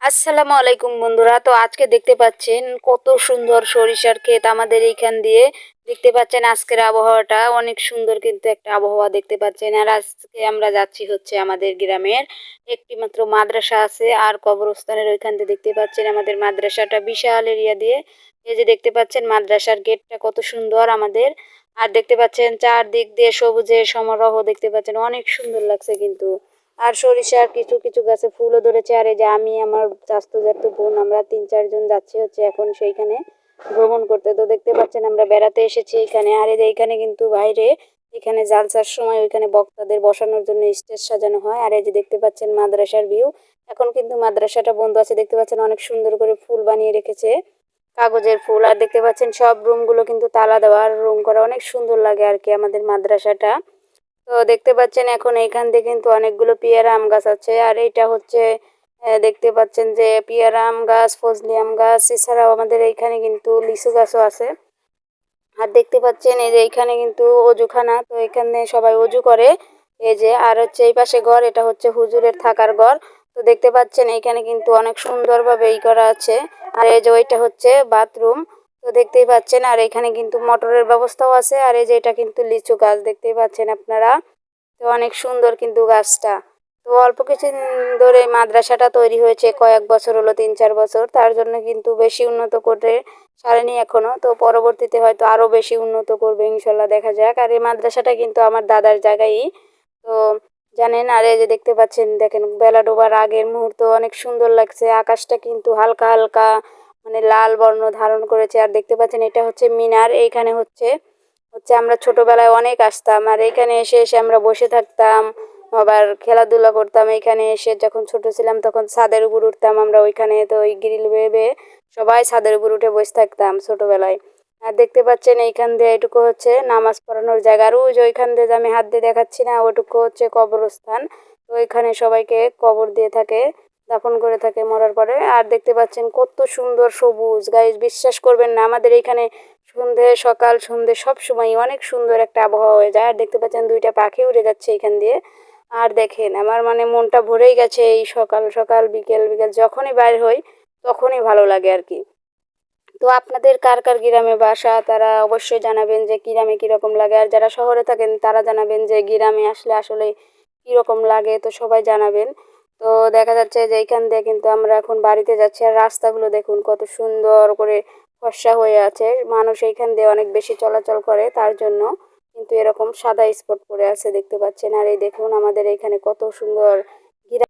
আসসালামু আলাইকুম বন্ধুরা। তো আজকে দেখতে পাচ্ছেন কত সুন্দর সরিষার ক্ষেত আমাদের এইখান দিয়ে। দেখতে পাচ্ছেন আজকের আবহাওয়াটা অনেক সুন্দর, কিন্তু একটা আবহাওয়া দেখতে পাচ্ছেন। আর আজকে আমরা যাচ্ছি হচ্ছে আমাদের গ্রামের একটি মাত্র মাদ্রাসা আছে আর কবরস্থানের ওইখান দিয়ে দেখতে পাচ্ছেন আমাদের মাদ্রাসাটা বিশাল এরিয়া দিয়ে। এই যে দেখতে পাচ্ছেন মাদ্রাসার গেটটা কত সুন্দর আমাদের। আর দেখতে পাচ্ছেন চারদিক দিয়ে সবুজে সমারোহ, দেখতে পাচ্ছেন অনেক সুন্দর লাগছে কিন্তু। আর সরিষার কিছু কিছু গাছে ফুলও ধরেছে। আর এই যে আমি আমার চাচাতো জ্যাঠতো বোন আমরা ৩-৪ জন যাচ্ছি হচ্ছে এখন সেইখানে ভ্রমণ করতে। তো দেখতে পাচ্ছেন আমরা বেড়াতে এসেছি এখানে। আর এই যে এইখানে কিন্তু বাইরে এখানে জালসার সময় ওইখানে বক্তাদের বসানোর জন্য স্টেজ সাজানো হয়। আর এই যে দেখতে পাচ্ছেন মাদ্রাসার ভিউ। এখন কিন্তু মাদ্রাসাটা বন্ধ আছে, দেখতে পাচ্ছেন অনেক সুন্দর করে ফুল বানিয়ে রেখেছে, কাগজের ফুল। আর দেখতে পাচ্ছেন সব রুমগুলো কিন্তু তালা দেওয়া, আর রুম করা অনেক সুন্দর লাগে আর কি আমাদের মাদ্রাসাটা। তো দেখতে পাচ্ছেন এখন এইখান দিয়ে কিন্তু অনেকগুলো পেয়ারা আম গাছ আছে। আর এইটা হচ্ছে দেখতে পাচ্ছেন যে পেয়ারা আম গাছ, ফজলি আম গাছ, এছাড়াও আমাদের এইখানে কিন্তু লিচু গাছও আছে। আর দেখতে পাচ্ছেন এই যে এইখানে কিন্তু অজুখানা, তো এখানে সবাই অজু করে। এই যে আর হচ্ছে এই পাশে ঘর, এটা হচ্ছে হুজুরের থাকার ঘর। তো দেখতে পাচ্ছেন এইখানে কিন্তু অনেক সুন্দরভাবে করা আছে। আর এই যে ওইটা হচ্ছে বাথরুম। তো দেখতেই পাচ্ছেন আর এখানে কিন্তু মোটরের ব্যবস্থাও আছে। আর এই যে এটা কিন্তু লিচু গাছ, দেখতেই পাচ্ছেন আপনারা। তো অনেক সুন্দর কিন্তু গাছটা। তো অল্প কিছুদিন ধরে মাদ্রাসাটা তৈরি হয়েছে, কয়েক বছর হলো, ৩-৪ বছর। তার জন্য কিন্তু বেশি উন্নত করে ছাড়েনি এখনো। তো পরবর্তীতে হয়তো আরো বেশি উন্নত করবে ইনশাল্লাহ, দেখা যাক। আর এই মাদ্রাসাটা কিন্তু আমার দাদার জায়গায়। তো জানেন, আর এই যে দেখতে পাচ্ছেন, দেখেন বেলা ডোবার আগের মুহূর্ত অনেক সুন্দর লাগছে। আকাশটা কিন্তু হালকা হালকা মানে লাল বর্ণ ধারণ করেছে। আর দেখতে পাচ্ছেন এটা হচ্ছে মিনার। এইখানে হচ্ছে হচ্ছে আমরা ছোটবেলায় অনেক আসতাম, আর এইখানে এসে এসে আমরা বসে থাকতাম, আবার খেলাধুলা করতাম। এইখানে এসে যখন ছোট ছিলাম তখন ছাদের উপর উঠতাম আমরা ওইখানে, তো ওই গ্রিল বেয়ে সবাই ছাদের উপর উঠে বসে থাকতাম ছোটবেলায়। আর দেখতে পাচ্ছেন এইখান দিয়ে এটুকু হচ্ছে নামাজ পড়ানোর জায়গা। আর ওই যে ওইখান দিয়ে যে আমি হাত দিয়ে দেখাচ্ছি না, ওটুকু হচ্ছে কবরস্থান। তো ওইখানে সবাইকে কবর দিয়ে থাকে, দাফন করে থাকে মরার পরে। আর দেখতে পাচ্ছেন কত সুন্দর সবুজ, গাইস বিশ্বাস করবেন না, আমাদের এইখানে সন্ধে সকাল সন্ধে সব সময় অনেক সুন্দর একটা আবহাওয়া হয়ে যায়। আর দেখতে পাচ্ছেন দুইটা পাখি উড়ে যাচ্ছে এখান দিয়ে। আর দেখেন আমার মানে মনটা ভরেই গেছে, এই সকাল সকাল বিকেল বিকেল যখনই বাইর হই তখনই ভালো লাগে আর কি। তো আপনাদের কার কার গ্রামে বাসা তারা অবশ্যই জানাবেন যে গ্রামে কীরকম লাগে। আর যারা শহরে থাকেন তারা জানাবেন যে গ্রামে আসলে আসলে কীরকম লাগে, তো সবাই জানাবেন। তো দেখা যাচ্ছে যে এইখান দিয়ে কিন্তু আমরা এখন বাড়িতে যাচ্ছি। আর রাস্তাগুলো দেখুন কত সুন্দর করে ফর্সা হয়ে আছে, মানুষ এইখান দিয়ে অনেক বেশি চলাচল করে তার জন্য কিন্তু এরকম সাদা স্পট পড়ে আছে, দেখতে পাচ্ছেন। আর এই দেখুন আমাদের এইখানে কত সুন্দর